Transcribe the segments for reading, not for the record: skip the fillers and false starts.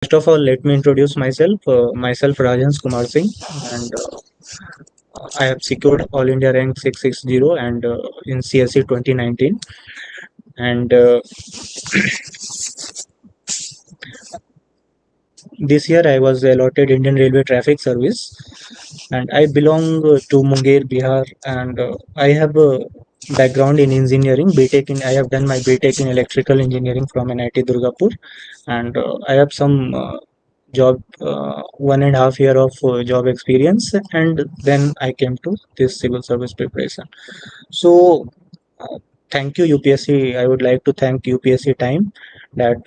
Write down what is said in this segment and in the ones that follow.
First of all, let me introduce myself. Myself Rajans Kumar Singh, and I have secured All India rank 660 and in CSE 2019. And this year I was allotted Indian Railway Traffic Service, and I belong to Munger, Bihar, and I have a background in engineering. BTech in I have done my BTech in electrical engineering from NIT Durgapur, and I have some job 1.5 year of job experience, and then I came to this civil service preparation. So uh, thank you UPSC. I would like to thank UPSC time that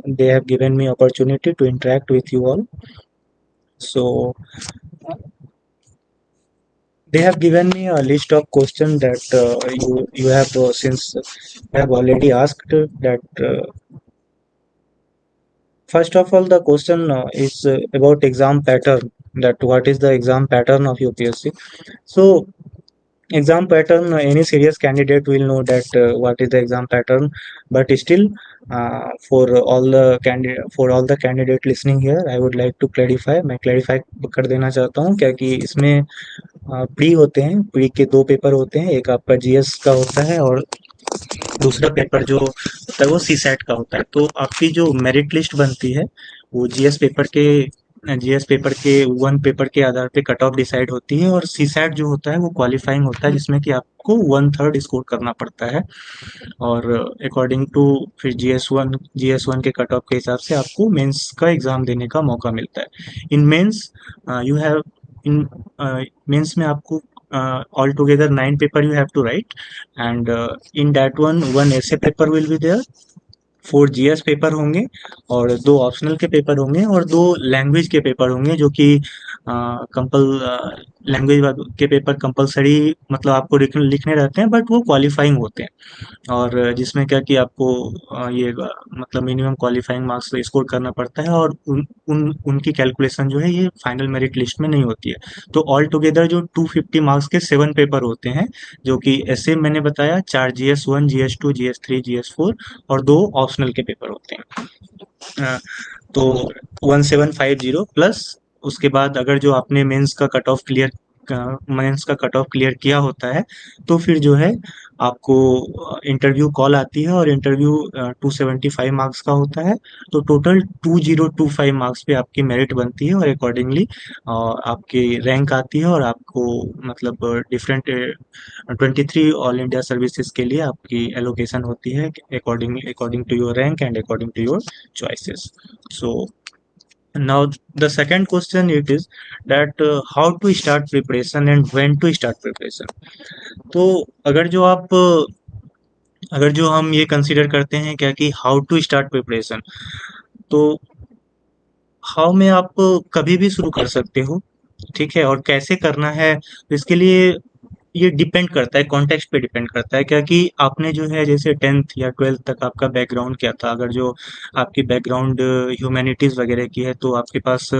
they have given me opportunity to interact with you all. So they have given me a list of questions that you have since I have already asked that first of all, the question is about exam pattern, that what is the exam pattern of UPSC. So exam pattern, any serious candidate will know that what is the exam pattern, but still for all the candidate listening here, I would like to clarify. मैं clarify कर देना चाहता हूँ क्या कि इसमें pre होते हैं, प्री के दो पेपर होते हैं, एक आपका जीएस का होता है और दूसरा पेपर जो होता है वो सी सेट का होता है। तो आपकी जो मेरिट लिस्ट बनती है वो जीएस पेपर के वन पेपर के आधार पे कट ऑफ डिसाइड होती है, और सी सेट जो होता है वो क्वालिफाइंग होता है जिसमें कि आपको 1/3 स्कोर करना पड़ता है। और अकॉर्डिंग टू फिर जीएस वन के कट ऑफ के हिसाब से आपको मेंस का एग्जाम देने का मौका मिलता है। In mains you have in mains में आपको all together 9 paper you have to write, and in that one essay paper will be there, 4 GS paper होंगे और 2 ऑप्शनल के पेपर होंगे और 2 लैंग्वेज के पेपर होंगे, जो कि कंपल लैंग्वेज के पेपर कंपलसरी मतलब आपको लिखने रहते हैं, बट वो क्वालिफाइंग होते हैं। और जिसमें क्या कि आपको मतलब मिनिमम क्वालिफाइंग मार्क्स स्कोर करना पड़ता है, और उनकी कैलकुलेशन जो है ये फाइनल मेरिट लिस्ट में नहीं होती है। तो ऑल टुगेदर जो 250 मार्क्स के 7 पेपर होते हैं, जो कि ऐसे मैंने बताया 4 जीएस 1, जीएस 2, जीएस 3, जीएस 4 और 2 ऑप्शनल के पेपर होते हैं। तो 1750 प्लस उसके बाद अगर जो आपने मेंस का कट ऑफ क्लियर किया होता है, तो फिर जो है आपको इंटरव्यू कॉल आती है, और इंटरव्यू 275 मार्क्स का होता है। तो टोटल 2025 मार्क्स पे आपकी मेरिट बनती है, और अकॉर्डिंगली आपकी रैंक आती है, और आपको मतलब डिफरेंट 23 ऑल इंडिया सर्विसेज के लिए आपकी एलोकेशन होती है according to your rank and according to your choices. So now the second question it is that how to start preparation and when to start preparation. तो अगर जो आप अगर जो हम ये कंसीडर करते हैं क्या कि हाउ टू स्टार्ट प्रिपरेशन, तो हाउ में आप कभी भी शुरू कर सकते हो, ठीक है, और कैसे करना है तो इसके लिए ये डिपेंड करता है, कॉन्टेक्स्ट पे डिपेंड करता है क्या कि आपने जो है जैसे 10th या 12th तक आपका बैकग्राउंड क्या था। अगर जो आपकी बैकग्राउंड ह्यूमैनिटीज वगैरह की है तो आपके पास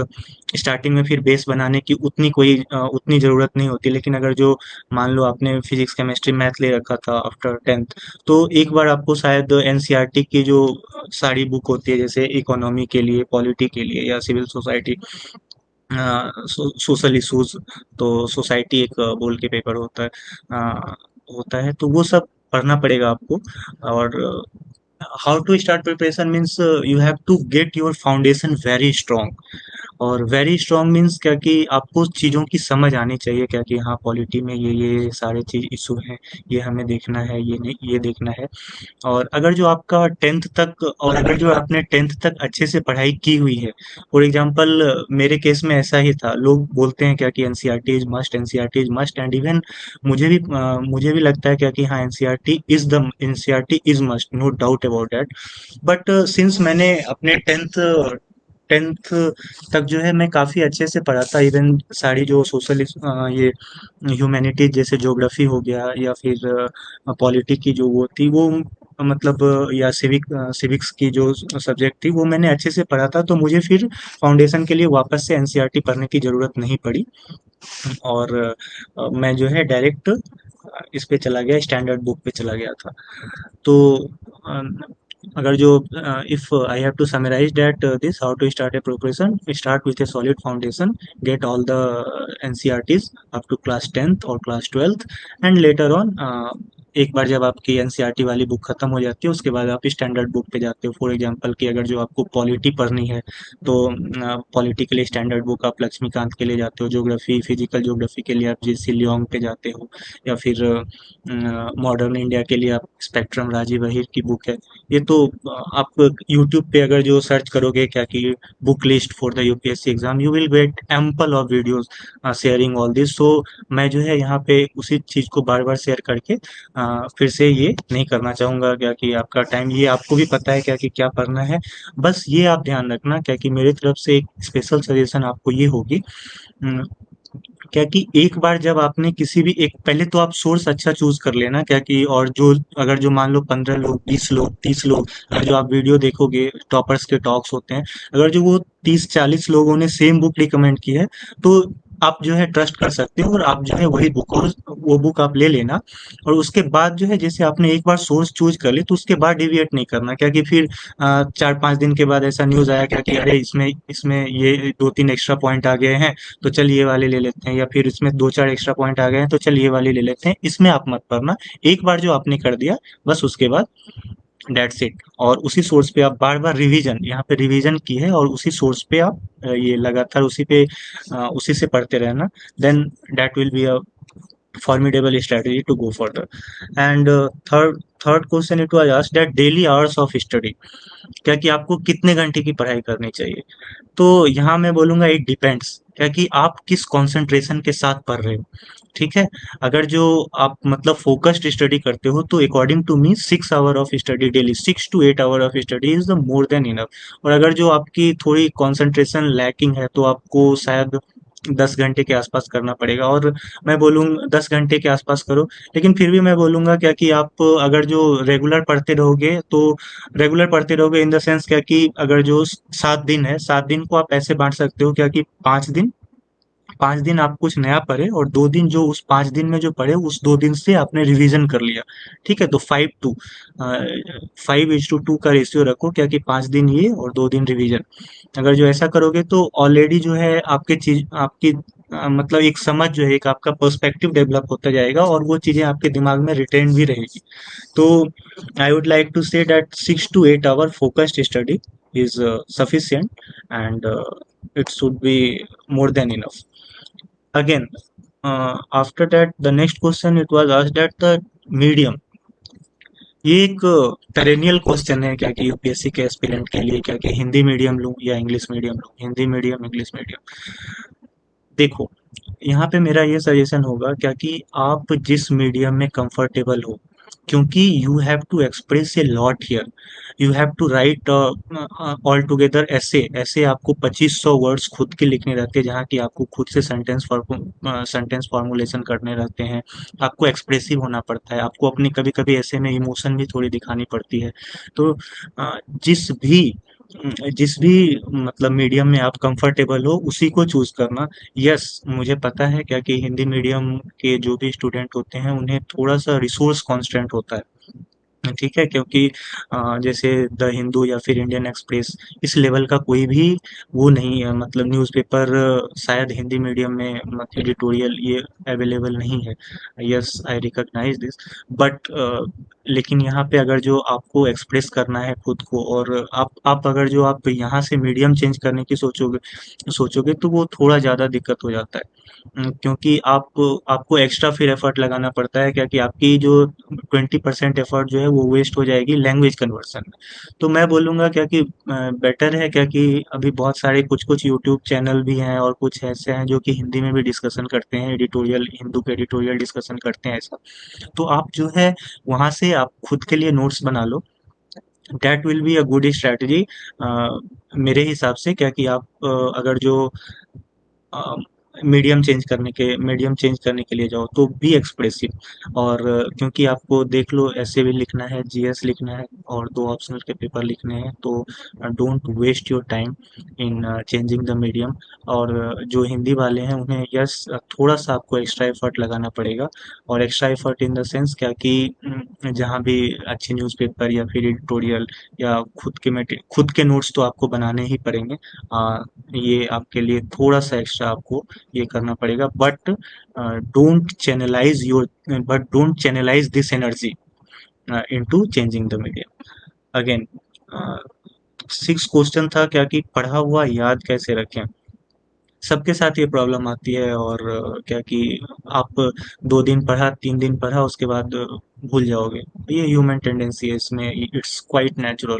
स्टार्टिंग में फिर बेस बनाने की उतनी ज़रूरत नहीं होती। लेकिन अगर जो मान लो आपने फिजिक्स केमिस्ट्री मैथ ले रखा था आफ्टर 10th, तो एक बार आपको शायद एनसीईआरटी की जो सारी बुक होती है जैसे इकोनॉमी के लिए, पॉलिटी के लिए या सिविल सोसाइटी, सोशल इशूज, तो सोसाइटी एक बोल के पेपर होता है, तो वो सब पढ़ना पड़ेगा आपको। और how to start preparation means you have to get your foundation very strong. और वेरी स्ट्रांग मीन्स क्या कि आपको चीज़ों की समझ आनी चाहिए क्या कि हाँ पॉलिटी में ये सारे चीज़ इशू हैं, ये हमें देखना है, ये नहीं ये देखना है। और अगर जो आपका 10th तक, और अगर जो आपने 10th तक अच्छे से पढ़ाई की हुई है, फॉर एग्जांपल मेरे केस में ऐसा ही था। लोग बोलते हैं क्या कि NCERT is must, NCERT is must, and even मुझे भी लगता है क्या कि हाँ NCERT is must, no doubt about that. But since मैंने अपने टेंथ तक जो है मैं काफ़ी अच्छे से पढ़ा था, इवन सारी जो ये ह्यूमैनिटीज जैसे ज्योग्राफी हो गया या फिर पॉलिटी की जो वो थी वो मतलब या सिविक्स की जो सब्जेक्ट थी वो मैंने अच्छे से पढ़ा था, तो मुझे फिर फाउंडेशन के लिए वापस से एनसीईआरटी पढ़ने की ज़रूरत नहीं पड़ी। और मैं जो है डायरेक्ट इस पे चला गया, स्टैंडर्ड बुक पे चला गया था। तो अगर जो if I have to summarize that this how to start a preparation, start with a solid foundation, get all the NCERTs up to class 10th or class 12th, and later on एक बार जब आपकी NCERT वाली book खत्म हो जाती है उसके बाद आप स्टैंडर्ड बुक पे जाते हो। फॉर एग्जांपल कि अगर जो आपको पॉलिटी पढ़नी है तो पॉलिटी के लिए स्टैंडर्ड बुक आप लक्ष्मीकांत के लिए जाते हो, ज्योग्राफी फिजिकल ज्योग्राफी के लिए आप जेसी लियोंग पे जाते हो, या फिर मॉडर्न इंडिया के लिए आप स्पेक्ट्रम राजीव अहिर की बुक है। ये तो आप यूट्यूब पे अगर जो सर्च करोगे क्या कि book list for the UPSC exam, you will get ample of videos sharing all this. So मैं जो है यहाँ पे उसी चीज को बार बार शेयर करके फिर से ये नहीं करना चाहूंगा क्या कि आपका टाइम, ये आपको भी पता है क्या कि क्या पढ़ना है। बस ये आप ध्यान रखना क्या कि मेरी तरफ से एक स्पेशल सजेशन आपको ये होगी, अम, क्या कि एक बार जब आपने किसी भी एक, पहले तो आप सोर्स अच्छा चूज कर लेना क्या कि, और जो अगर जो मान लो 15 लोग 20 लोग 30 लोग, अगर जो आप वीडियो देखोगे टॉपर्स के टॉक्स होते हैं, अगर जो वो 30 40 लोगों ने सेम बुक रिकमेंड की है तो आप जो है ट्रस्ट कर सकते हो और आप जो है वही बुक, वो बुक आप ले लेना। और उसके बाद जो है जैसे आपने एक बार सोर्स चूज कर ली तो उसके बाद डिविएट नहीं करना क्या कि फिर 4 5 दिन के बाद ऐसा न्यूज आया क्या कि अरे इसमें इसमें ये 2 3 एक्स्ट्रा पॉइंट आ गए हैं तो चल ये वाले ले लेते हैं, या फिर इसमें 2 4 एक्स्ट्रा पॉइंट आ गए हैं तो चल ये वाले ले लेते हैं। इसमें आप मत पड़ना। एक बार जो आपने कर दिया बस उसके बाद दैट्स इट। और उसी सोर्स पे आप बार बार रिवीजन, यहाँ पे रिवीजन की है और उसी सोर्स पे आप ये लगातार उसी पे उसी से पढ़ते रहना। Then that will be a formidable strategy to go further. And third question it was asked that daily hours of study, क्या कि आपको कितने घंटे की पढ़ाई करनी चाहिए। तो यहाँ मैं बोलूंगा इट डिपेंड्स क्या कि आप किस कंसंट्रेशन के साथ पढ़ रहे हो। ठीक है, अगर जो आप मतलब फोकस्ड स्टडी करते हो तो according to me 6 hour of study daily, 6 to 8 hour of study is the more than enough. और अगर जो आपकी थोड़ी कंसंट्रेशन लैकिंग है तो आपको शायद 10 घंटे के आसपास करना पड़ेगा। और मैं बोलूँ 10 घंटे के आसपास करो, लेकिन फिर भी मैं बोलूंगा क्या कि आप अगर जो रेगुलर पढ़ते रहोगे तो रेगुलर पढ़ते रहोगे इन द सेंस क्या कि अगर जो 7 दिन है, 7 दिन को आप ऐसे बांट सकते हो क्या कि 5 दिन, 5 दिन आप कुछ नया पढ़े और 2 दिन जो उस 5 दिन में जो पढ़े उस 2 दिन से आपने रिवीजन कर लिया। ठीक है, तो 5:2 का रेशियो रखो क्या कि 5 दिन ये और 2 दिन रिवीजन। अगर जो ऐसा करोगे तो ऑलरेडी जो है आपके चीज आपकी मतलब एक समझ जो है, एक आपका पर्सपेक्टिव डेवलप होता जाएगा और वो चीजें आपके दिमाग में रिटेन भी रहेगी। तो I would like to say that 6 to 8 hour focused study is sufficient, and it should be more than enough. Again, after that, the next question it was asked that the medium, ये एक perennial question है क्या कि UPSC के aspirant के लिए क्या कि हिंदी मीडियम लूं या इंग्लिश मीडियम लूं, हिंदी मीडियम इंग्लिश मीडियम। देखो, यहाँ पे मेरा ये सजेशन होगा क्या कि आप जिस मीडियम में कंफर्टेबल हो, क्योंकि you have to express a lot here, you have to write all together ऐसे ऐसे आपको 2500 वर्ड्स खुद के लिखने रहते हैं, जहाँ की आपको खुद से सेंटेंस फॉर्मुलेशन करने रहते हैं, आपको एक्सप्रेसिव होना पड़ता है, आपको अपनी कभी कभी ऐसे में इमोशन भी थोड़ी दिखानी पड़ती है। तो अ, जिस भी जिस भी मतलब मीडियम में आप कंफर्टेबल हो उसी को चूज करना। यस, मुझे पता है क्या कि हिंदी मीडियम के जो भी स्टूडेंट होते हैं उन्हें थोड़ा सा रिसोर्स कॉन्स्टेंट होता है। ठीक है, क्योंकि जैसे द हिंदू या फिर इंडियन एक्सप्रेस इस लेवल का कोई भी वो नहीं है, मतलब न्यूज़पेपर शायद हिंदी मीडियम में मतलब एडिटोरियल ये अवेलेबल नहीं है। Yes, I recognise this, but लेकिन यहाँ पे अगर जो आपको एक्सप्रेस करना है खुद को, और आप अगर जो आप यहाँ से मीडियम चेंज करने की सोचोगे सोचोगे तो वो थोड़ा ज़्यादा दिक्कत हो जाता है। क्योंकि आपको एक्स्ट्रा फिर एफर्ट लगाना पड़ता है क्या कि आपकी जो 20% एफर्ट जो है वो वेस्ट हो जाएगी लैंग्वेज कन्वर्सन में। तो मैं बोलूँगा क्या कि बेटर है क्या कि अभी बहुत सारे कुछ कुछ यूट्यूब चैनल भी हैं और कुछ ऐसे हैं जो कि हिंदी में भी डिस्कशन करते हैं, एडिटोरियल हिंदू के एडिटोरियल डिस्कशन करते हैं ऐसा। तो आप जो है वहाँ से आप खुद के लिए नोट्स बना लो, that will be a good strategy मेरे हिसाब से। क्या कि आप अगर जो मीडियम चेंज करने के लिए जाओ तो बी एक्सप्रेसिव। और क्योंकि आपको देख लो ऐसे भी लिखना है, जीएस लिखना है और दो ऑप्शनल के पेपर लिखने हैं, तो don't waste your time in changing the medium. और जो हिंदी वाले हैं उन्हें यस थोड़ा सा आपको एक्स्ट्रा एफर्ट लगाना पड़ेगा। और extra effort in the sense क्या कि जहाँ भी अच्छे न्यूज़पेपर या फिर एडिटोरियल या खुद के नोट्स तो आपको बनाने ही पड़ेंगे। ये आपके लिए थोड़ा सा एक्स्ट्रा आपको ये करना पड़ेगा। But don't channelise this energy into changing the medium. Again, six question था क्या कि पढ़ा हुआ याद कैसे रखें। सबके साथ ये प्रॉब्लम आती है। और क्या कि आप 2 दिन पढ़ा, 3 दिन पढ़ा, उसके बाद भूल जाओगे। ये ह्यूमन टेंडेंसी है, इसमें इट्स क्वाइट नेचुरल।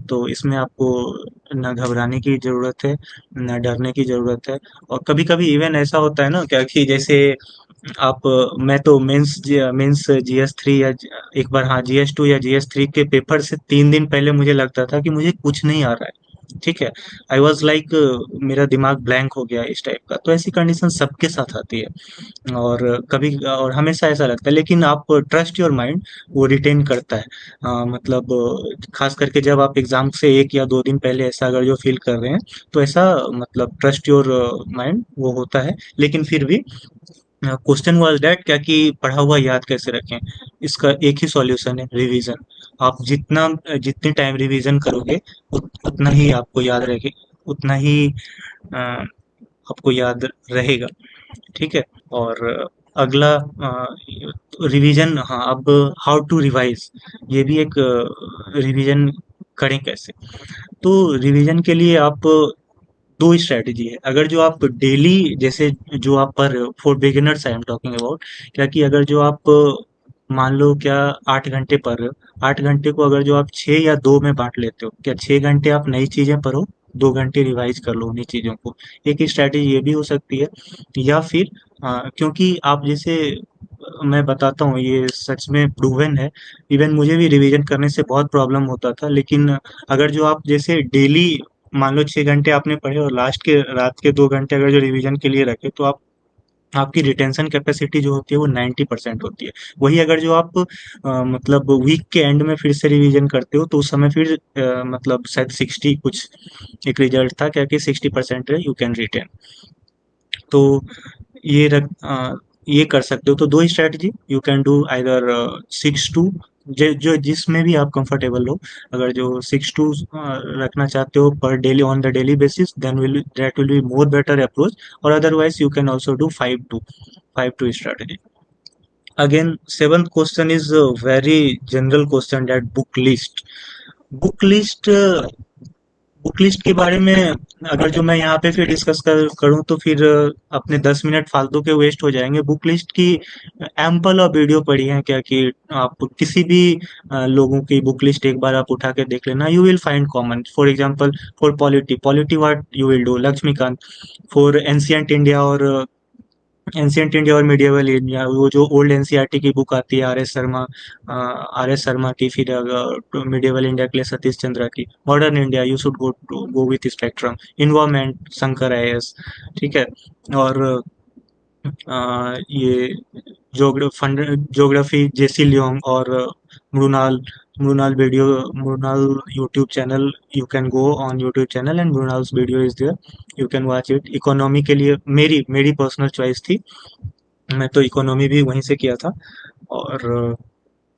तो इसमें आपको ना घबराने की ज़रूरत है, ना डरने की ज़रूरत है। और कभी-कभी इवन ऐसा होता है ना क्या कि जैसे आप मैं तो मेंस जीएस 3 या एक बार, हाँ, जीएस 2 या जीएस 3 के पेपर से 3 दिन पहले मुझे लगता था कि मुझे कुछ नहीं आ रहा है। ठीक है, आई वॉज लाइक मेरा दिमाग ब्लैंक हो गया इस टाइप का। तो ऐसी कंडीशन सबके साथ आती है। और कभी और हमेशा ऐसा लगता है, लेकिन आप ट्रस्ट योर माइंड, वो रिटेन करता है। मतलब खास करके जब आप एग्जाम से 1 या 2 दिन पहले ऐसा अगर जो फील कर रहे हैं, तो ऐसा मतलब ट्रस्ट योर माइंड वो होता है। लेकिन फिर भी क्वेश्चन वाज दैट क्या कि पढ़ा हुआ याद कैसे रखें। इसका एक ही सॉल्यूशन है, रिवीजन। आप जितने टाइम रिवीजन करोगे उतना ही आपको याद रहे, उतना ही अ, आपको याद रहेगा। ठीक है। और अगला रिवीजन, हाँ, अब हाउ टू रिवाइज, ये भी एक रिवीजन करें कैसे। तो रिवीजन के लिए आप दो स्ट्रैटेजी है। अगर जो आप डेली, जैसे जो आप पर for beginners I am talking about, क्या कि अगर जो आप मान लो क्या 8 घंटे पढ़ रहे हो, 8 घंटे को अगर जो आप 6 या 2 में बांट लेते हो, क्या 6 घंटे आप नई चीजें पढ़ो, 2 घंटे रिवाइज कर लो उन्हीं चीजों को। एक स्ट्रैटेजी ये भी हो सकती है। या फिर क्योंकि आप जैसे मैं बताता हूँ, ये सच में प्रूवन है। इवन मुझे भी रिवीजन करने से बहुत प्रॉब्लम होता था, लेकिन अगर जो आप जैसे डेली मान लो 6 घंटे आपने पढ़े और लास्ट के रात के 2 घंटे अगर जो रिवीजन के लिए रखे, तो आप आपकी रिटेंशन कैपेसिटी जो होती है वो 90% होती है। वही अगर जो आप मतलब वीक के एंड में फिर से रिवीजन करते हो, तो उस समय फिर मतलब शायद 60 कुछ एक रिजल्ट था क्या कि 60% यू कैन रिटेन। तो ये रख ये कर सकते हो। तो दो strategy you can do, either 6 to, जो जिसमें भी आप कंफर्टेबल हो। अगर जो 6 टू रखना चाहते हो पर daily, on the daily basis, then will that will be more better approach. और otherwise you can also do 5 two strategy. Again, seventh question is very general question, that book list book list के बारे में अगर जो मैं यहाँ पे फिर डिस्कस करूँ, तो फिर अपने 10 मिनट फालतू के वेस्ट हो जाएंगे। बुक लिस्ट की एम्पल और वीडियो पड़ी है क्या कि आप किसी भी लोगों की बुक लिस्ट एक बार आप उठा के देख लेना, you will find common. For example, for polity what you will do, Laxmikanth. For ancient India और मिडिएवल इंडिया, वो जो ओल्ड एनसीईआरटी की बुक आती है, आर एस शर्मा की। फिर मिडिएवल इंडिया के लिए सतीश चंद्रा की। Modern India, you should go with spectrum. Environment, Shankar IAS. ठीक है। और ये ज्योग्राफी, जेसी लियोंग। और Mrunal Mrunal YouTube channel, you can go on YouTube channel and Mrunal's video is there, you can watch it. Economy के लिए मेरी मेरी पर्सनल चॉइस थी, मैं तो इकोनॉमी भी वहीं से किया था। और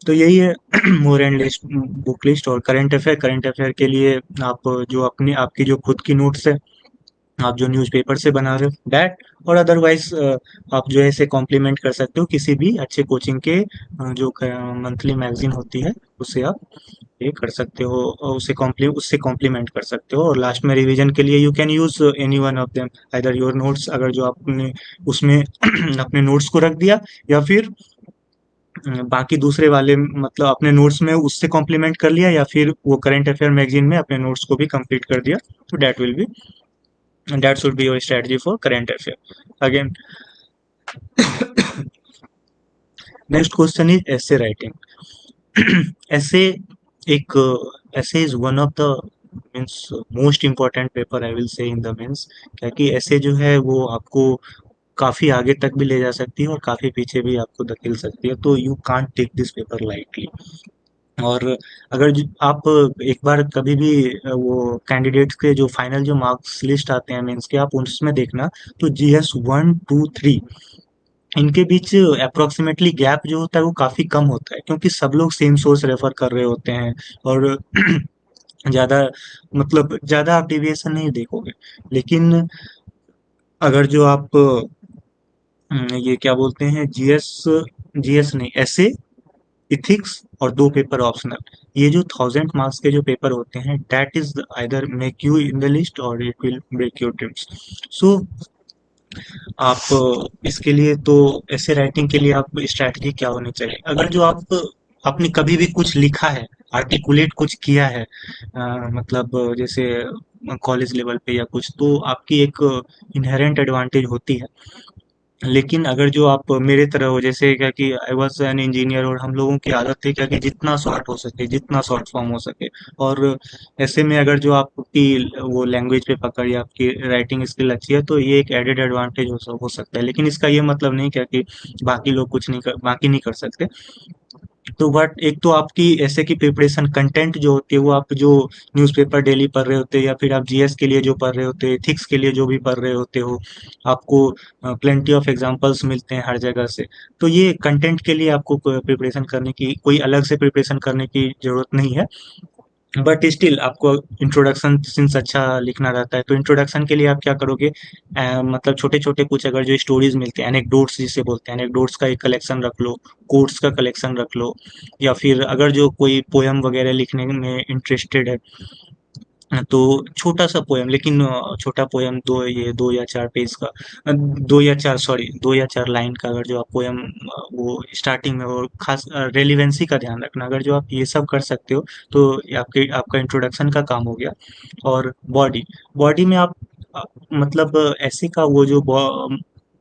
तो यही है more and list, book list. और करंट अफेयर के लिए आप जो अपनी आपकी जो खुद की नोट्स है, आप जो न्यूज़पेपर से बना रहे हो, दैट। और अदरवाइज आप जो है इसे कॉम्प्लीमेंट कर सकते हो किसी भी अच्छे कोचिंग के जो मंथली मैगजीन होती है, उससे आप ये कर सकते हो, और उससे कॉम्प्लीमेंट कर सकते हो। और लास्ट में रिवीजन के लिए you can use any one of them, either your notes, अगर जो आपने उसमें अपने नोट्स को रख दिया, या फिर बाकी दूसरे वाले मतलब अपने नोट्स में उससे कॉम्प्लीमेंट कर लिया, या फिर वो करंट अफेयर मैगजीन में अपने नोट्स को भी कंप्लीट कर दिया। तो that should be your strategy for current affair. Again, next question is essay writing. essay एक essay is one of the means most important paper I will say in the means, क्या कि essay जो है वो आपको काफी आगे तक भी ले जा सकती है और काफी पीछे भी आपको धकेल सकती है, तो you can't take this paper lightly. और अगर आप एक बार कभी भी वो कैंडिडेट्स के जो फाइनल जो मार्क्स लिस्ट आते हैं मेंस के, आप उसमें देखना, तो जीएस 1 2 3 इनके बीच अप्रोक्सीमेटली गैप जो होता है वो काफी कम होता है, क्योंकि सब लोग सेम सोर्स रेफर कर रहे होते हैं। और ज्यादा मतलब ज्यादा आप डिविएशन नहीं देखोगे। लेकिन अगर जो आप ये क्या बोलते हैं, जीएस, जीएस नहीं, ऐसे, इथिक्स और दो पेपर ऑप्शनल, ये जो 1000 मार्क्स के जो पेपर होते हैं, that is either make you in the list और it will break your dreams. So आप इसके लिए तो ऐसे राइटिंग के लिए आप स्ट्रैटेजी क्या होनी चाहिए, अगर जो आप आपने कभी भी कुछ लिखा है, आर्टिकुलेट कुछ किया है, मतलब जैसे कॉलेज लेवल पे या कुछ, तो आपकी एक इनहेरेंट एडवांटेज होती है। लेकिन अगर जो आप मेरे तरह हो, जैसे क्या कि आई वॉज एन इंजीनियर और हम लोगों की आदत थी क्या कि जितना शॉर्ट हो सके, जितना शॉर्ट फॉर्म हो सके, और ऐसे में अगर जो आपकी वो लैंग्वेज पे पकड़ या आपकी राइटिंग स्किल अच्छी है, तो ये एक एडेड एडवांटेज हो सकता है। लेकिन इसका ये मतलब नहीं क्या कि बाकी लोग कुछ नहीं कर, बाकी नहीं कर सकते। तो बट एक तो आपकी ऐसे की प्रिपरेशन कंटेंट जो होती है, वो आप जो न्यूज़पेपर डेली पढ़ रहे होते हैं, या फिर आप जीएस के लिए जो पढ़ रहे होते हैं, एथिक्स के लिए जो भी पढ़ रहे होते हो, आपको प्लेंटी ऑफ एग्जांपल्स मिलते हैं हर जगह से। तो ये कंटेंट के लिए आपको प्रिपरेशन करने की, कोई अलग से प्रिपरेशन करने की जरूरत नहीं है। बट स्टिल आपको इंट्रोडक्शन सिंस अच्छा लिखना रहता है, तो इंट्रोडक्शन के लिए आप क्या करोगे, मतलब छोटे छोटे कुछ अगर जो स्टोरीज मिलते हैं, एनेक्डोट्स जिसे बोलते हैं, एनेक्डोट्स का एक कलेक्शन रख लो, कोट्स का कलेक्शन रख लो, या फिर अगर जो कोई पोयम वगैरह लिखने में इंटरेस्टेड है, तो छोटा सा पोयम, लेकिन छोटा पोयम, 2 या 4 पेज का, 2 या 4 लाइन का, अगर जो आप पोयम वो स्टार्टिंग में, और खास रेलिवेंसी का ध्यान रखना, अगर जो आप ये सब कर सकते हो, तो ये आपके आपका इंट्रोडक्शन का काम हो गया। और बॉडी, बॉडी में आप मतलब ऐसे का वो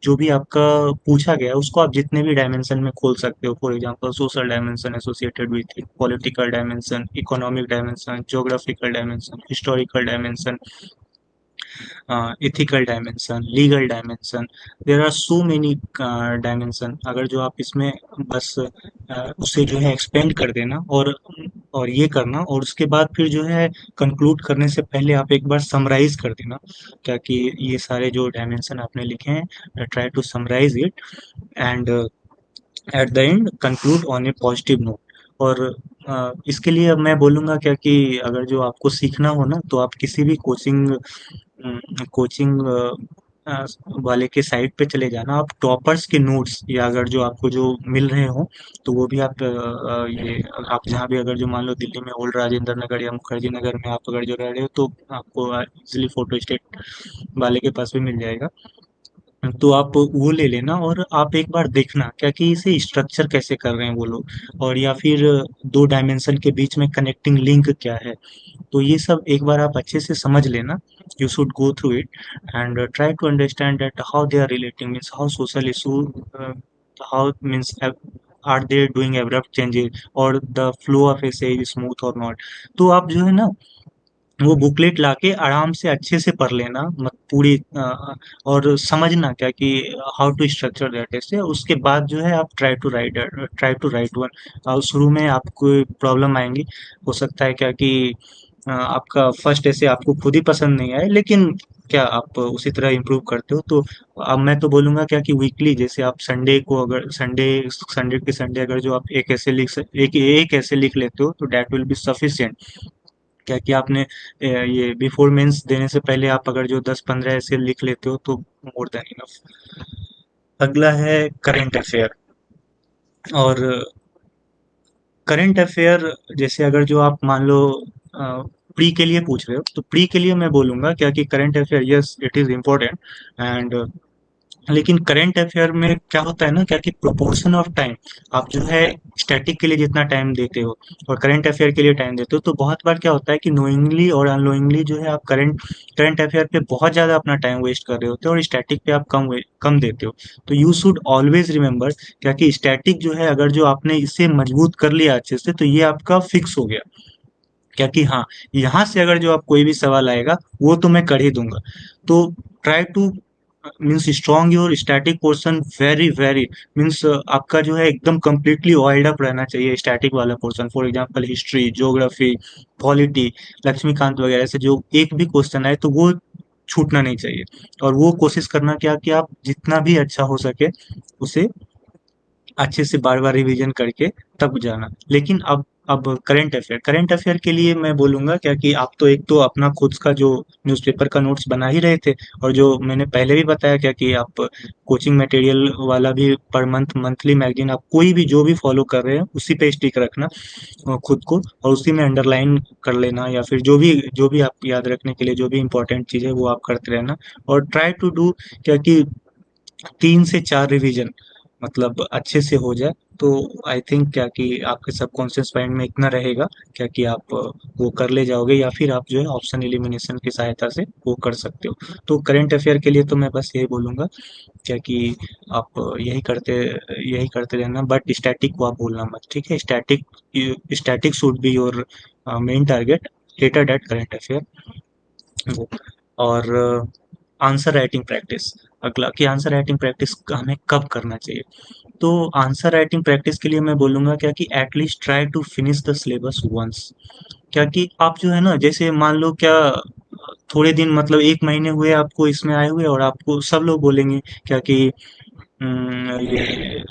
जो भी आपका पूछा गया है, उसको आप जितने भी डायमेंशन में खोल सकते हो। For example social dimension associated with political dimension, economic dimension, geographical dimension, historical dimension, ethical dimension, legal dimension, there are so many dimension। अगर जो आप इसमें बस उसे जो है एक्सपेंड कर देना, और ये करना, और उसके बाद फिर जो है कंक्लूड करने से पहले आप एक बार समराइज कर देना, क्या कि ये सारे जो डायमेंशन आपने लिखे हैं, try to summarise it, and at the end conclude on a positive note. और इसके लिए अब मैं बोलूँगा क्या कि अगर जो आपको सीखना हो ना, तो आप किसी भी कोचिंग वाले के साइट पे चले जाना, आप टॉपर्स के नोट्स, या अगर जो आपको जो मिल रहे हो, तो वो भी आप ये आप जहाँ भी, अगर जो मान लो दिल्ली में ओल्ड राजेंद्र नगर या मुखर्जी नगर में आप अगर जो रह रहे हो, तो आपको इजिली फोटो स्टेट वाले के पास भी मिल जाएगा। तो आप वो ले लेना, और आप एक बार देखना क्या कि इसे स्ट्रक्चर कैसे कर रहे हैं वो लोग, और या फिर 2 डायमेंशन के बीच में कनेक्टिंग लिंक क्या है। तो ये सब एक बार आप अच्छे से समझ लेना। You should go through it and try to understand that how they are relating, means how social issue, how means are they doing abrupt changes, और the flow of essay is smooth और not. तो आप जो है ना, वो booklet लाके आराम से अच्छे से पढ़ लेना, मत पूरी और समझना क्या कि हाउ टू स्ट्रक्चर दैट ऐसे। उसके बाद जो है आप ट्राई टू राइट वन। शुरू में आपको प्रॉब्लम आएंगी, हो सकता है क्या कि आपका फर्स्ट ऐसे आपको खुद ही पसंद नहीं आए, लेकिन क्या आप उसी तरह इम्प्रूव करते हो। तो अब मैं तो बोलूंगा क्या कि वीकली, जैसे आप संडे को, अगर संडे संडे के संडे अगर जो आप एक ऐसे लिख लेते हो, तो डेट विल बी सफिशिएंट। क्या कि आपने ये बिफोर मेंस देने से पहले आप अगर जो 10-15 ऐसे लिख लेते हो, तो मोर देन इनफ। अगला है करंट अफेयर। और करंट अफेयर, जैसे अगर जो आप मान लो प्री के लिए पूछ रहे हो, तो प्री के लिए मैं बोलूंगा क्या कि current affair, yes it is important, and लेकिन करंट अफेयर में क्या होता है ना, क्या कि प्रोपोर्शन ऑफ टाइम, आप जो है स्टैटिक के लिए जितना टाइम देते हो और करंट अफेयर के लिए टाइम देते हो, तो बहुत बार क्या होता है कि नोइंगली और अननोइंगली जो है आप करंट अफेयर पे बहुत ज्यादा अपना टाइम वेस्ट कर रहे होते हो, और स्टैटिक पे आप कम देते हो। तो यू शुड ऑलवेज रिमेम्बर क्या कि स्टैटिक जो है, अगर जो आपने इसे मजबूत कर लिया अच्छे से, तो ये आपका फिक्स हो गया, क्या कि हाँ, यहाँ से अगर जो आप कोई भी सवाल आएगा, वो तो मैं कर ही दूंगा। तो try two means strong your static portion very very, means आपका जो है एकदम कंप्लीटली ऑयल्ड अप रहना चाहिए स्टैटिक वाला portion. For example history, geography, polity, Laxmikanth वगैरह से जो एक भी क्वेश्चन आए तो वो छूटना नहीं चाहिए। और वो कोशिश करना क्या कि आप जितना भी अच्छा हो सके उसे अच्छे से बार-बार रिवीजन करके तब जाना। लेकिन अब करंट अफेयर के लिए मैं बोलूँगा क्या कि आप तो एक तो अपना खुद का जो न्यूज़पेपर का नोट्स बना ही रहे थे, और जो मैंने पहले भी बताया क्या कि आप कोचिंग मटेरियल वाला भी पर मंथ मंथली मैगज़ीन आप कोई भी जो भी फॉलो कर रहे हैं उसी पे स्टिक रखना खुद को, और उसी में अंडरलाइन कर लेना, या फिर जो भी आप याद रखने के लिए जो भी इम्पोर्टेंट चीज़ है वो आप करते रहना। और ट्राई टू डू क्या कि 3 से 4 रिवीजन मतलब अच्छे से हो जाए, तो आई थिंक क्या कि आपके सबकॉन्शियस माइंड में इतना रहेगा क्या कि आप वो कर ले जाओगे, या फिर आप जो है ऑप्शन एलिमिनेशन की सहायता से वो कर सकते हो। तो करंट अफेयर के लिए तो मैं बस यही बोलूँगा क्या कि आप यही करते रहना, बट स्टैटिक को आप भूलना मत, ठीक है? Static should be your main target later that current affair वो। और आंसर राइटिंग प्रैक्टिस, अगला कि आंसर राइटिंग प्रैक्टिस हमें कब करना चाहिए? तो आंसर राइटिंग प्रैक्टिस के लिए मैं बोलूँगा क्या कि at least try to finish the syllabus once. क्या कि आप जो है ना, जैसे मान लो क्या थोड़े दिन मतलब 1 महीने हुए आपको इसमें आए हुए, और आपको सब लोग बोलेंगे क्या कि ये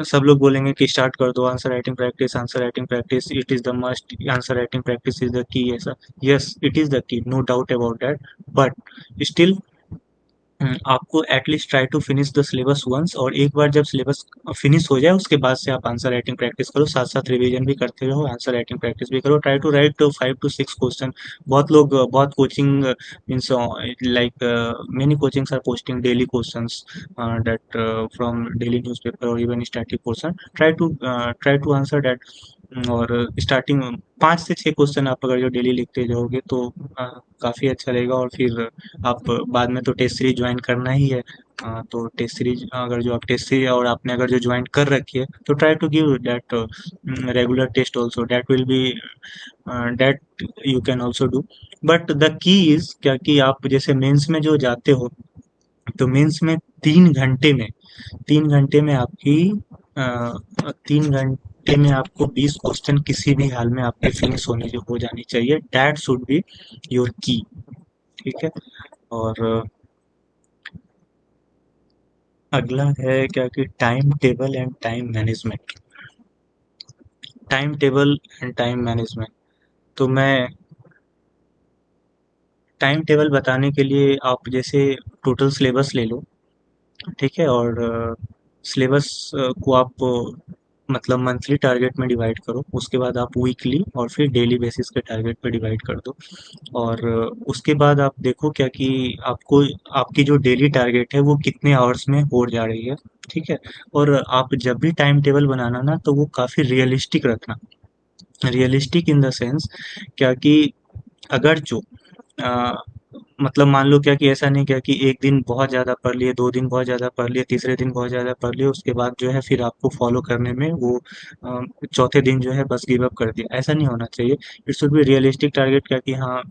सब लोग बोलेंगे कि स्टार्ट कर दो answer writing practice, answer writing practice it is the must, answer writing practice is the key, ऐसा। Yes, it is the key, no doubt about that, but still आपको at least try to finish the syllabus once, और एक बार जब syllabus finish हो जाए उसके बाद से आप आंसर राइटिंग प्रैक्टिस करो, साथ साथ रिवीजन भी करते रहो, आंसर राइटिंग प्रैक्टिस भी करो। Try to write 5 to 6 question. बहुत coaching means like many coachings are posting daily questions that from daily newspaper और even static portion. Try to answer that. और स्टार्टिंग 5 से 6 क्वेश्चन आप अगर जो डेली लिखते जाओगे तो काफ़ी अच्छा रहेगा। और फिर आप बाद में तो टेस्ट सीरीज ज्वाइन करना ही है, तो टेस्ट सीरीज अगर जो आप टेस्ट सीरीज और आपने अगर जो ज्वाइन कर रखी है तो try to give that regular test also, that will be that you can also do. But the key is क्या कि आप जैसे मेंस में जो जाते हो तो मेंस में 3 घंटे में 3 घंटे में आपकी 3 घंटे में आपको 20 क्वेश्चन किसी भी हाल में आपके फिनिश होने जो हो जानी चाहिए, दैट शुड बी योर की, ठीक है? और अगला है क्या कि time table and time management. Time table and time management, तो मैं टाइम टेबल बताने के लिए आप जैसे टोटल सिलेबस ले लो, ठीक है? और सिलेबस को आप मतलब मंथली टारगेट में डिवाइड करो, उसके बाद आप वीकली और फिर डेली बेसिस के टारगेट पे डिवाइड कर दो। और उसके बाद आप देखो क्या कि आपको आपकी जो डेली टारगेट है वो कितने आवर्स में हो जा रही है, ठीक है? और आप जब भी टाइम टेबल बनाना ना तो वो काफ़ी रियलिस्टिक रखना, रियलिस्टिक इन द सेंस क्या कि अगर जो अ, मतलब मान लो क्या कि ऐसा नहीं क्या कि एक दिन बहुत ज़्यादा पढ़ लिए, 2 दिन बहुत ज़्यादा पढ़ लिए, तीसरे दिन बहुत ज़्यादा पढ़ लिए, उसके बाद जो है फिर आपको फॉलो करने में वो चौथे दिन जो है बस गिव अप कर दिया, ऐसा नहीं होना चाहिए। It should be realistic target क्या कि हाँ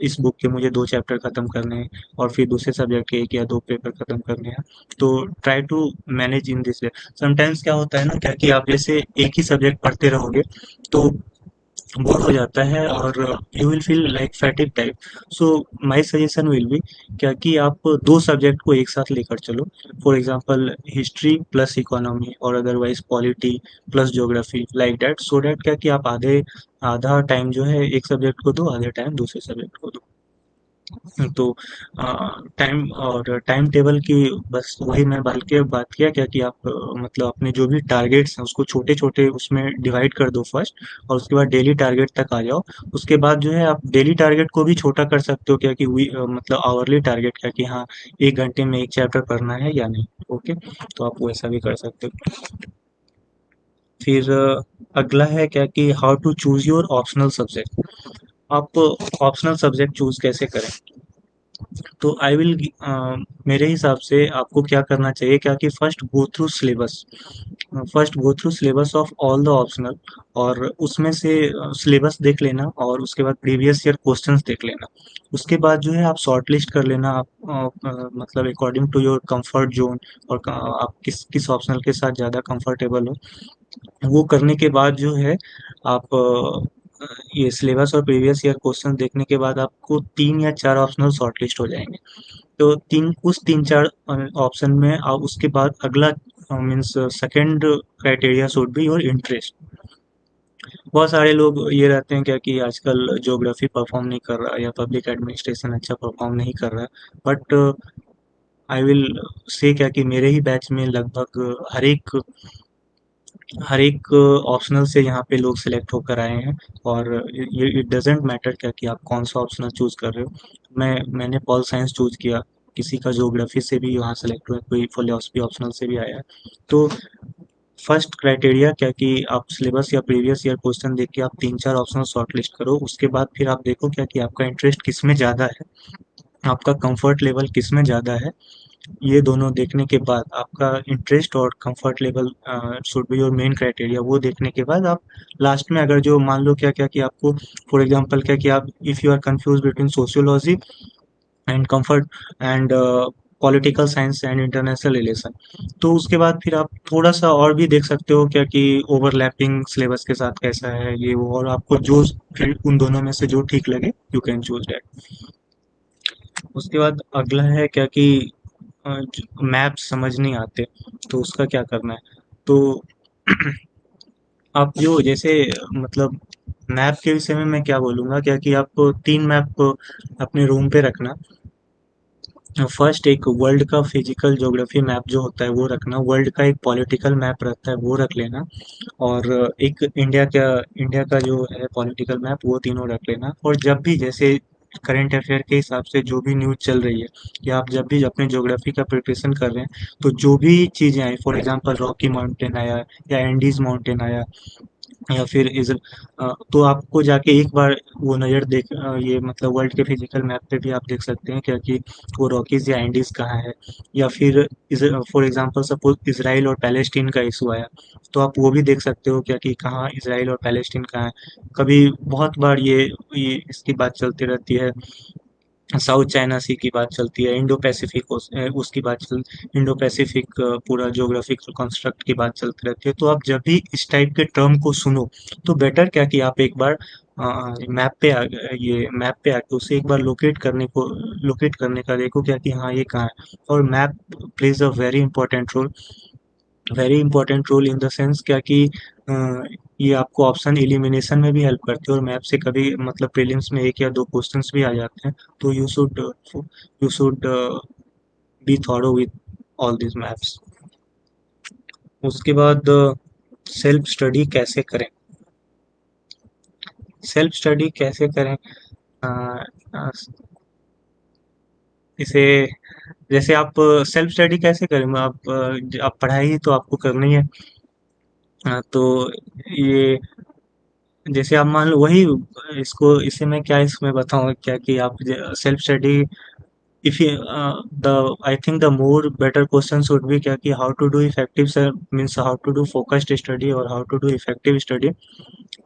इस बुक के मुझे 2 चैप्टर खत्म करने हैं, और फिर दूसरे सब्जेक्ट के 1 या 2 पेपर खत्म करने हैं। तो try to manage in this way. Sometimes क्या होता है ना क्या कि आप जैसे एक ही सब्जेक्ट पढ़ते रहोगे तो बोर हो जाता है, और you will feel like fatigue type. So my suggestion will be क्या कि आप 2 सब्जेक्ट को एक साथ लेकर चलो। For example history plus economy, और otherwise polity plus geography, like that, so that क्या कि आप आधा टाइम जो है एक सब्जेक्ट को दो, आधे टाइम दूसरे सब्जेक्ट को दो। तो टाइम टेबल की बस वही मैं बात किया क्या कि आप मतलब अपने जो भी टारगेट्स हैं उसको छोटे छोटे उसमें डिवाइड कर दो फर्स्ट, और उसके बाद डेली टारगेट तक आ जाओ। उसके बाद जो है आप डेली टारगेट को भी छोटा कर सकते हो क्या कि मतलब आवरली टारगेट क्या कि हाँ 1 घंटे में एक चैप्टर पढ़ना है या नहीं, ओके? तो आप वैसा भी कर सकते हो। फिर अगला है क्या कि how to choose your optional subject. आप ऑप्शनल सब्जेक्ट चूज कैसे करें? तो आई विल, मेरे हिसाब से आपको क्या करना चाहिए क्या कि first go through syllabus of all the optional, और उसमें से सिलेबस देख लेना और उसके बाद प्रीवियस ईयर क्वेश्चंस देख लेना। उसके बाद जो है आप शॉर्ट लिस्ट कर लेना, आप मतलब according to your comfort zone, और आप किस किस ऑप्शनल के साथ ज़्यादा कंफर्टेबल हो। वो करने के बाद जो है आप ये सिलेबस और प्रीवियस ईयर क्वेश्चन देखने के बाद आपको 3 या 4 ऑप्शनल शॉर्टलिस्ट हो जाएंगे। तो तीन चार ऑप्शन में आप उसके बाद अगला means second criteria should be your interest. बहुत सारे लोग ये रहते हैं क्या कि आजकल ज्योग्राफी परफॉर्म नहीं कर रहा या पब्लिक एडमिनिस्ट्रेशन अच्छा परफॉर्म नहीं कर रहा, बट आई विल से क्या कि मेरे ही बैच में लगभग हर एक ऑप्शनल से यहाँ पे लोग सिलेक्ट होकर आए हैं। और ये इट डजेंट मैटर क्या कि आप कौन सा ऑप्शनल चूज कर रहे हो। मैंने पॉल साइंस चूज किया, किसी का ज्योग्राफी से भी यहाँ सेलेक्ट हुआ, कोई फिलोसफी ऑप्शनल से भी आया है। तो फर्स्ट क्राइटेरिया क्या कि आप सिलेबस या प्रीवियस ईयर क्वेश्चन देख के आप 3 4 ऑप्शनल शॉर्ट लिस्ट करो। उसके बाद फिर आप देखो क्या कि आपका इंटरेस्ट किस में ज़्यादा है, आपका कंफर्ट लेवल किस में ज़्यादा है। ये दोनों देखने के बाद आपका इंटरेस्ट और comfort level should be your main criteria. वो देखने के बाद आप लास्ट में अगर जो मान लो क्या क्या कि आपको फॉर एग्जांपल क्या कि आप if you are confuse between sociology and comfort and political science and international relation, तो उसके बाद फिर आप थोड़ा सा और भी देख सकते हो क्या कि ओवरलैपिंग सिलेबस के साथ कैसा है ये वो, और आपको जो फिर उन दोनों में से जो ठीक लगे यू कैन चूज दैट। उसके बाद अगला है क्या कि मैप समझ नहीं आते, तो उसका क्या करना है। तो आप जो जैसे मतलब मैप के विषय में मैं क्या बोलूँगा क्या कि आप 3 मैप अपने रूम पे रखना। फर्स्ट एक वर्ल्ड का फिजिकल ज्योग्राफी मैप जो होता है वो रखना, वर्ल्ड का एक पॉलिटिकल मैप रहता है वो रख लेना, और एक इंडिया का जो है पॉलिटिकल मैप, वो तीनों रख लेना। और जब भी जैसे करंट अफेयर के हिसाब से जो भी न्यूज़ चल रही है, या आप जब भी अपने ज्योग्राफी का प्रिपरेशन कर रहे हैं, तो जो भी चीज़ें I for example Rocky mountain आया या एंडीज माउंटेन आया या फिर तो आपको जाके एक बार वो नज़र ये मतलब वर्ल्ड के फिजिकल मैप पे भी आप देख सकते हैं क्या कि वो रॉकीज या एंडीज कहाँ है। या फिर फॉर एग्जांपल सपोज इसराइल और पैलेस्टीन का इशू आया, तो आप वो भी देख सकते हो क्या कि कहाँ इसराइल और पैलेस्टीन कहाँ है। कभी बहुत बार ये इसकी बात चलती रहती है, साउथ चाइना सी की बात चलती है, इंडो पैसिफिक उसकी बात चल इंडो पैसिफिक पूरा ज्योग्राफिकल कंस्ट्रक्ट की बात चलती रहती है। तो आप जब भी इस टाइप के टर्म को सुनो, तो बेटर क्या कि आप एक बार मैप पे आके उसे एक बार लोकेट करने का देखो क्या कि हाँ ये कहाँ है। और map plays a very important role in the sense क्या कि अ, ये आपको ऑप्शन एलिमिनेशन में भी हेल्प करती है, और मैप से कभी मतलब प्रीलिम्स में 1 या 2 क्वेश्चंस भी आ जाते हैं। तो you should be thorough with all this maps. उसके बाद सेल्फ स्टडी कैसे करें। सेल्फ स्टडी कैसे करें, अ, अ, इसे जैसे आप सेल्फ स्टडी कैसे करें, आप पढ़ाई तो आपको करनी है। तो ये जैसे आप मान लो वही इसको इसे मैं क्या इसमें बताऊँ क्या कि आप self study, if you the I think the more better question should be क्या कि how to do effective means how to do focused study और how to do effective study.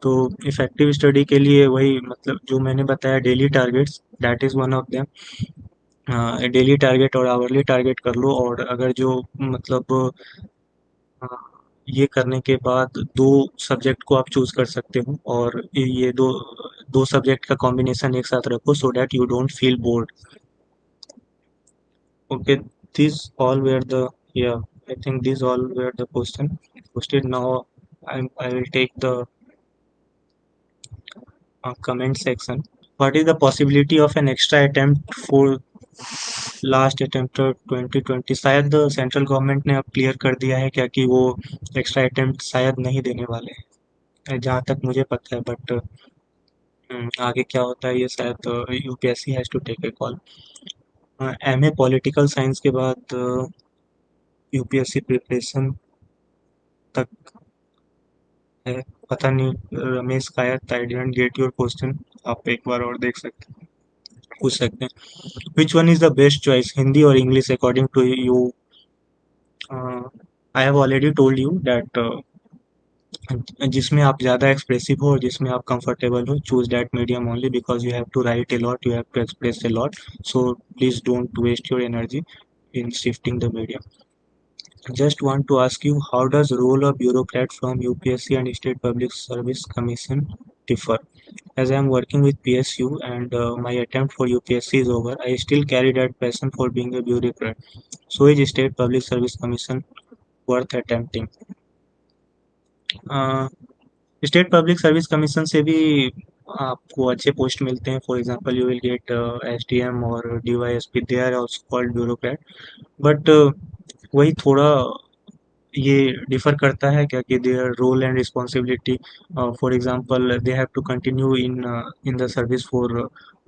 तो इफेक्टिव स्टडी के लिए वही मतलब जो मैंने बताया, daily targets that is one of them. Daily target और आवरली टारगेट कर लो, और अगर जो मतलब अ, ये करने के बाद 2 सब्जेक्ट को आप चूज कर सकते हो, और ये दो दो सब्जेक्ट का कॉम्बिनेशन एक साथ रखो so that you don't feel bored. Okay, these all were the yeah, I think these all were the question posted. Now I will take the comment section. What is the possibility of an extra attempt for last attempt 2020? शायद central government ने अब clear कर दिया है क्या कि वो extra attempt शायद नहीं देने वाले हैं, जहाँ तक मुझे पता है। बट आगे क्या होता है ये शायद UPSC has to take a call. MA political science के बाद यूपीएससी प्रिपरेशन तक है। पता नहीं रमेश कायत, I didn't get your question, आप एक बार और देख सकते हैं। पूछ सकते हैं। Which one is the best choice, Hindi और English according to you? I have already told you that जिसमें आप ज़्यादा एक्सप्रेसिव हो और जिसमें आप कंफर्टेबल हो, choose that medium only, because you have to write a lot, you have to express a lot, so please don't waste your energy in shifting the medium. Just want to ask you, how does role of bureaucrat from UPSC and State Public Service Commission differ? As I am working with PSU and my attempt for UPSC is over, I still carry that passion for being a bureaucrat. So is State Public Service Commission worth attempting? State public service commission से भी आपको अच्छे post मिलते हैं। For example you will get SDM और DYSP, they are also called bureaucrat, but वही थोड़ा ये डिफर करता है क्या कि their role and responsibility. For example they have to continue in the service for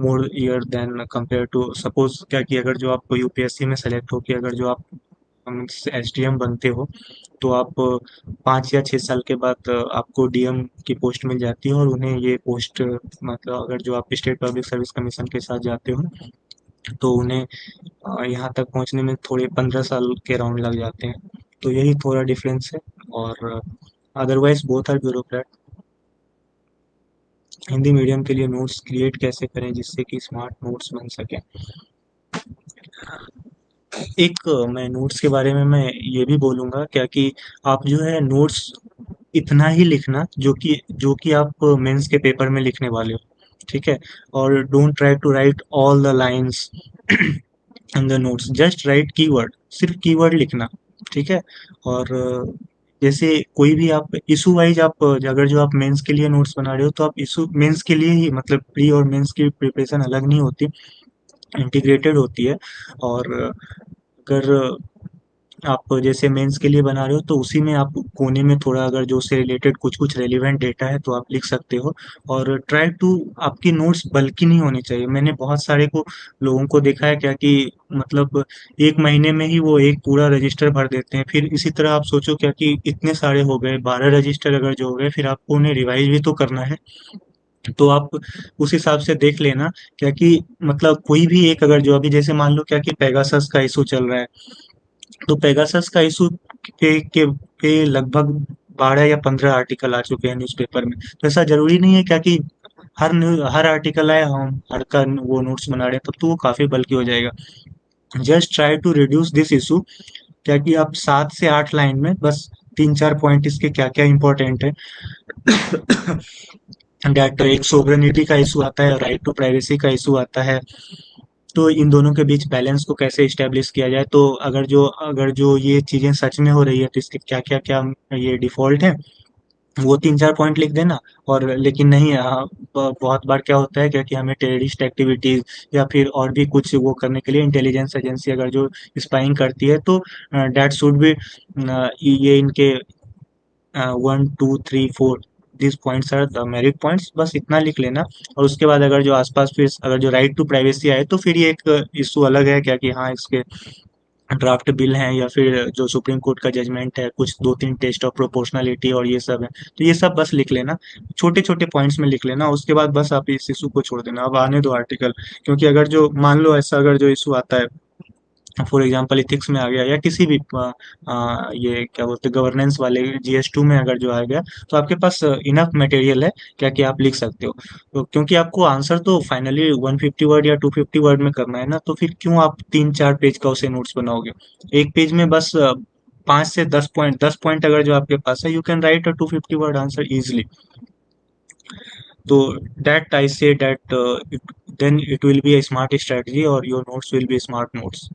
more year then compare to, suppose क्या कि अगर जो आप यूपीएससी में सेलेक्ट हो कि अगर जो आप एसडीएम बनते हो तो आप 5 या 6 साल के बाद आपको डीएम की पोस्ट मिल जाती है, और उन्हें ये पोस्ट मतलब अगर जो आप स्टेट पब्लिक सर्विस कमीशन के साथ जाते हो तो उन्हें यहाँ तक पहुँचने में थोड़े 15 साल के राउंड लग जाते हैं। तो यही थोड़ा डिफरेंस है, और otherwise both are bureaucrat. Hindi medium के लिए नोट्स क्रिएट कैसे करें जिससे कि स्मार्ट नोट्स बन सकें? एक मैं नोट्स के बारे में मैं ये भी बोलूँगा क्या कि आप जो है नोट्स इतना ही लिखना जो कि आप मेंस के पेपर में लिखने वाले हो, ठीक है? और don't try to write all the lines in the notes, just write keyword, सिर्फ कीवर्ड लिखना, ठीक है? और जैसे कोई भी आप इशू वाइज आप अगर जो आप मेंस के लिए नोट्स बना रहे हो तो आप इशू मेंस के लिए ही, मतलब प्री और मेंस की प्रिपरेशन अलग नहीं होती, इंटीग्रेटेड होती है। और अगर आप जैसे मेंस के लिए बना रहे हो तो उसी में आप कोने में थोड़ा अगर जो उससे रिलेटेड कुछ कुछ रेलिवेंट डेटा है तो आप लिख सकते हो। और ट्राई टू, आपकी नोट्स बल्कि नहीं होनी चाहिए। मैंने बहुत सारे को लोगों को देखा है क्या कि मतलब 1 महीने में ही वो एक पूरा रजिस्टर भर देते हैं। फिर इसी तरह आप सोचो क्या कि इतने सारे हो गए, 12 रजिस्टर अगर जो हो गए, फिर आपको उन्हें रिवाइज भी तो करना है। तो आप उस हिसाब से देख लेना क्या कि मतलब कोई भी एक अगर जो अभी जैसे मान लो क्या कि पेगासस का इशू चल रहा है, तो पेगासस का इशू पे लगभग 12 या 15 आर्टिकल आ चुके हैं न्यूज़पेपर में। तो ऐसा जरूरी नहीं है क्या कि हर आर्टिकल आए हम हर का वो नोट्स बना रहे हैं, तब तो वो काफी बल्कि हो जाएगा। Just try to reduce this issue, क्या कि आप 7 से 8 लाइन में बस 3 4 पॉइंट इसके क्या क्या इंपॉर्टेंट है। डेट एक सोवरेनिटी का इशू आता है, राइट टू प्राइवेसी का इशू आता है, तो इन दोनों के बीच बैलेंस को कैसे इस्टेब्लिश किया जाए। तो अगर जो ये चीजें सच में हो रही है तो इसके क्या क्या क्या ये डिफॉल्ट है, वो 3 4 पॉइंट लिख देना। और लेकिन नहीं, बहुत बार क्या होता है क्या कि हमें टेररिस्ट एक्टिविटीज या फिर और भी कुछ वो करने के लिए इंटेलिजेंस एजेंसी अगर जो स्पाइंग करती है तो डेट शुड बी, ये इनके 1 2 3 4 this points are the merit points, बस इतना लिख लेना। और उसके बाद अगर जो आसपास फिर अगर जो राइट टू प्राइवेसी आए तो फिर ये एक इशू अलग है क्या कि हाँ इसके ड्राफ्ट बिल हैं या फिर जो सुप्रीम कोर्ट का जजमेंट है, कुछ 2 3 टेस्ट ऑफ प्रोपोर्शनलिटी और ये सब है। तो ये सब बस लिख लेना, छोटे छोटे पॉइंट्स में लिख लेना। उसके बाद बस आप इस इशू को छोड़ देना, अब आने दो आर्टिकल। क्योंकि अगर जो मान लो ऐसा अगर जो इशू आता है, फॉर एग्जांपल इथिक्स में आ गया या किसी भी ये क्या बोलते हैं गवर्नेंस वाले जीएस 2 में अगर जो आ गया, तो आपके पास इनफ मटेरियल है क्या कि आप लिख सकते हो। तो क्योंकि आपको आंसर तो फाइनली 150 वर्ड या 250 वर्ड में करना है ना, तो फिर क्यों आप 3 4 पेज का उसे नोट्स बनाओगे? एक पेज में बस 5 से 10 पॉइंट, 10 पॉइंट अगर जो आपके पास है, you can write a 250 word answer easily. तो that I say that then it will be a smart strategy और your notes will be smart notes.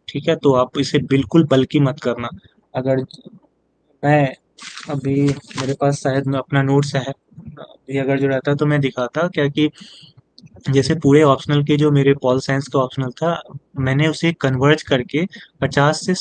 ठीक है, तो आप इसे बिल्कुल बल्कि मत करना। अगर मैं अभी मेरे पास शायद में अपना नोट्स है, अभी अगर जो रहता तो मैं दिखाता क्या कि जैसे पूरे ऑप्शनल के जो मेरे पॉल साइंस का ऑप्शनल था, मैंने उसे कन्वर्ज करके 50 से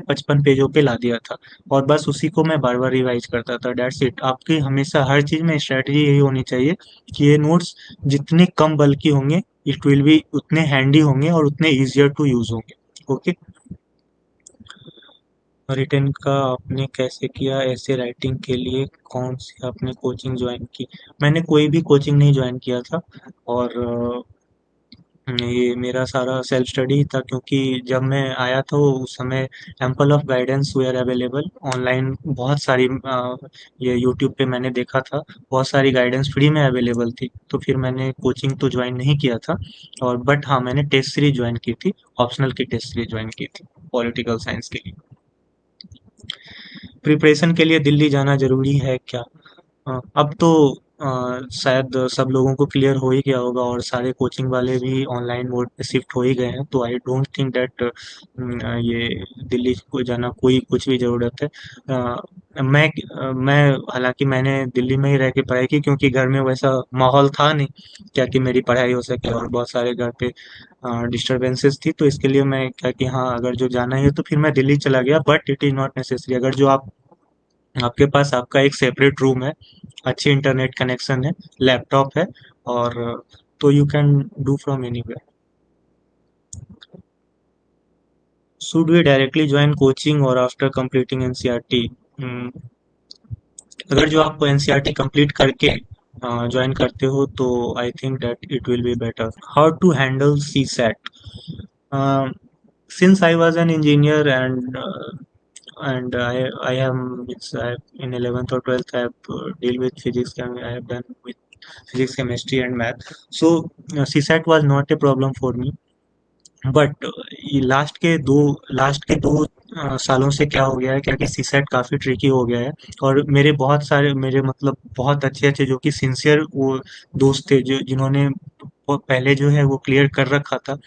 55 पेजों पे ला दिया था, और बस उसी को मैं बार बार रिवाइज करता था। That's it. आपकी हमेशा हर चीज में स्ट्रेटजी यही होनी चाहिए कि ये नोट्स जितने कम बल्कि होंगे, इट विल बी उतने हैंडी होंगे और उतने इजियर टू यूज होंगे। ओके। रिटर्न का आपने कैसे किया? ऐसे राइटिंग के लिए कौन सी आपने कोचिंग ज्वाइन की? मैंने कोई भी कोचिंग नहीं ज्वाइन किया था, और ये मेरा सारा सेल्फ स्टडी ही था, क्योंकि जब मैं आया था उस समय ample of guidance were available online. बहुत सारी ये यूट्यूब पे मैंने देखा था, बहुत सारी गाइडेंस फ्री में अवेलेबल थी। तो फिर मैंने कोचिंग तो ज्वाइन नहीं किया था, और बट हाँ, मैंने टेस्ट सीरीज ज्वाइन की थी, ऑप्शनल की टेस्ट सीरीज ज्वाइन की थी पॉलिटिकल साइंस के लिए। प्रिपरेशन के लिए दिल्ली जाना ज़रूरी है क्या? अब तो शायद सब लोगों को क्लियर हो ही गया होगा, और सारे कोचिंग वाले भी ऑनलाइन मोड पे शिफ्ट हो ही गए हैं, तो आई डोंट थिंक दैट ये दिल्ली को जाना कोई कुछ भी ज़रूरत है। मैं हालांकि मैंने दिल्ली में ही रह के पढ़ाई की, क्योंकि घर में वैसा माहौल था नहीं क्या कि मेरी पढ़ाई हो सके, और बहुत सारे घर पे डिस्टरबेंसेस थी, तो इसके लिए मैं क्या कि हाँ, अगर जो जाना ही है तो फिर मैं दिल्ली चला गया, but it is not necessary. अगर जो आपके पास आपका एक सेपरेट रूम है, अच्छी इंटरनेट कनेक्शन है, लैपटॉप है, और तो you can do from anywhere. Should we directly join coaching और आफ्टर कंप्लीटिंग एनसीईआरटी? अगर जो आप एनसीईआरटी कंप्लीट करके ज्वाइन करते हो तो I think that it will be better. How to handle C SAT? Since I was an engineer, and I am it's I in 11th or 12th I have deal with physics, and I have done with physics, chemistry, and math. So CSAT was not a problem for me. But ये last के दो सालों से क्या हो गया है, क्या कि सीसेट काफ़ी ट्रिकी हो गया है। और मेरे बहुत सारे, मेरे मतलब बहुत अच्छे अच्छे जो कि सिंसियर वो दोस्त थे, जो जिन्होंने पहले जो है वो क्लियर कर रखा था,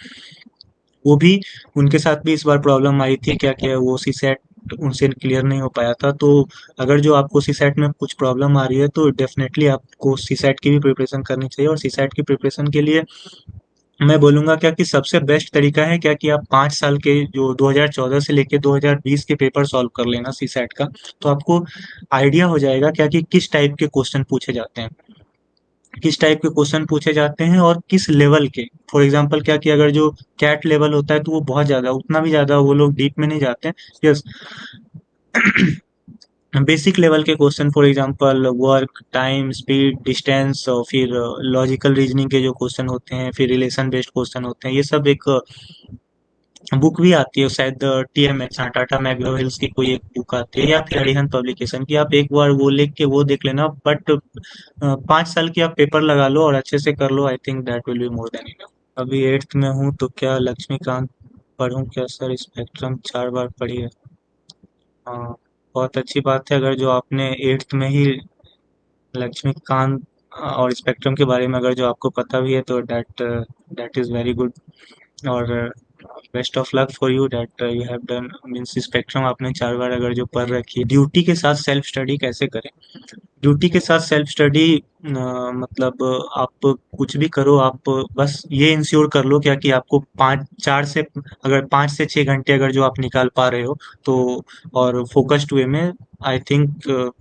वो भी, उनके साथ भी इस बार प्रॉब्लम आई थी, क्या क्या वो सी सेट उनसे क्लियर नहीं हो पाया था। तो अगर जो आपको सी सेट में कुछ प्रॉब्लम आ रही है तो डेफिनेटली आपको सी सेट की भी प्रिपरेशन करनी चाहिए। और सी सेट की प्रिपरेशन के लिए मैं बोलूँगा क्या कि सबसे बेस्ट तरीका है क्या कि आप 5 साल के जो 2014 से लेके 2020 के पेपर सॉल्व कर लेना सी सेट का। तो आपको आइडिया हो जाएगा क्या कि किस टाइप के क्वेश्चन पूछे जाते हैं, किस टाइप के क्वेश्चन पूछे जाते हैं, और किस लेवल के। फॉर एग्जांपल क्या कि अगर जो कैट लेवल होता है तो वो बहुत ज़्यादा, उतना भी ज़्यादा वो लोग डीप में नहीं जाते हैं। यस, बेसिक लेवल के question, for example work, time, speed, distance, और फिर लॉजिकल रीजनिंग के जो क्वेश्चन होते हैं, फिर रिलेशन बेस्ड क्वेश्चन होते हैं, ये सब एक बुक भी आती है शायद, टीएमएच, टाटा मैकग्रो हिल्स की कोई एक बुक आती है, या फिर अरिहंत पब्लिकेशन की, आप एक बार वो लिख के वो देख लेना। बट 5 साल की आप पेपर लगा लो और अच्छे से कर लो, I think that will be more than enough. अभी 8th में हूँ तो क्या लक्ष्मीकांत पढूं क्या सर? स्पेक्ट्रम 4 बार पढ़ी है। हाँ, बहुत अच्छी बात है। अगर जो आपने 8th में ही लक्ष्मीकांत और स्पेक्ट्रम के बारे में अगर जो आपको पता भी है तो दैट इज़ वेरी गुड। और best of luck for you that you have done means spectrum आपने 4 बार अगर जो पढ़ रखी है। ड्यूटी के साथ सेल्फ स्टडी कैसे करें? ड्यूटी के साथ सेल्फ स्टडी मतलब आप कुछ भी करो, आप बस ये इंश्योर कर लो क्या कि आपको 5 से 6 घंटे अगर जो आप निकाल पा रहे हो तो, और फोकस्ड वे में, आई थिंक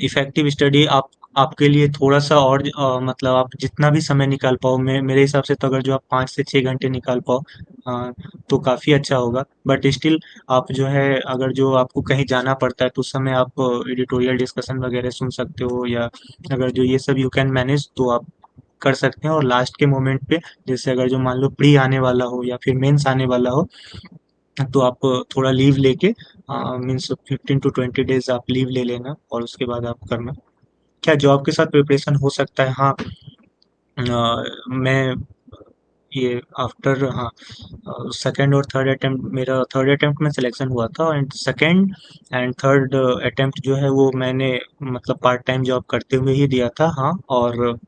इफेक्टिव स्टडी आप आपके लिए थोड़ा सा और मतलब आप जितना भी समय निकाल पाओ, मेरे हिसाब से तो अगर जो आप 5 से 6 घंटे निकाल पाओ तो काफ़ी अच्छा होगा। बट स्टिल आप जो है, अगर जो आपको कहीं जाना पड़ता है तो उस समय आप एडिटोरियल डिस्कशन वगैरह सुन सकते हो, या अगर जो ये सब यू कैन मैनेज तो आप कर सकते हैं। और लास्ट के मोमेंट पे, जैसे अगर जो मान लो प्री आने वाला हो या फिर मेंस आने वाला हो, तो आप थोड़ा लीव लेके मीन्स 15 to 20 डेज आप लीव ले लेना, और उसके बाद आप करना। क्या जॉब के साथ प्रिपरेशन हो सकता है? हाँ, मैं ये आफ्टर, हाँ, सेकंड और थर्ड अटेम्प्ट, मेरा थर्ड अटेम्प्ट में सिलेक्शन हुआ था, and second and third attempt जो है वो मैंने मतलब पार्ट टाइम जॉब करते हुए ही दिया था। हाँ, और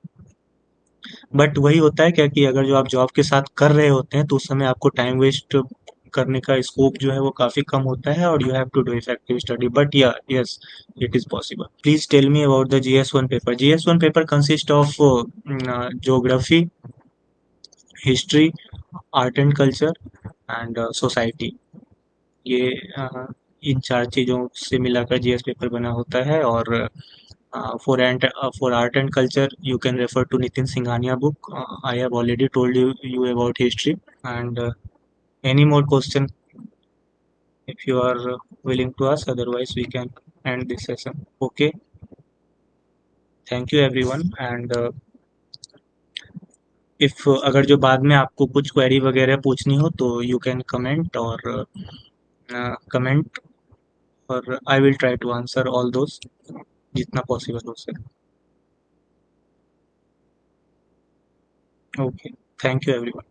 बट वही होता है क्या कि अगर जो आप जॉब के साथ कर रहे होते हैं तो उस समय आपको टाइम वेस्ट करने का स्कोप जो है वो काफी कम होता है, और you have to do effective study. But या yes, it is possible. Please tell me about the GS1 paper. GS1 paper consist of geography, history, art and culture, and society. ये इन 4 चीज़ों से मिलाकर जीएस पेपर बना होता है। और for art and culture, you can refer to Nitin Singhania book. I have already told you about history. And any more question if you are willing to ask, otherwise we can end this session. Okay, thank you everyone, and if अगर जो बाद में आपको कुछ query वगैरह पूछनी हो तो यू कैन कमेंट और कमेंट, और I will try to answer all those जितना पॉसिबल हो सके। Okay, thank you everyone.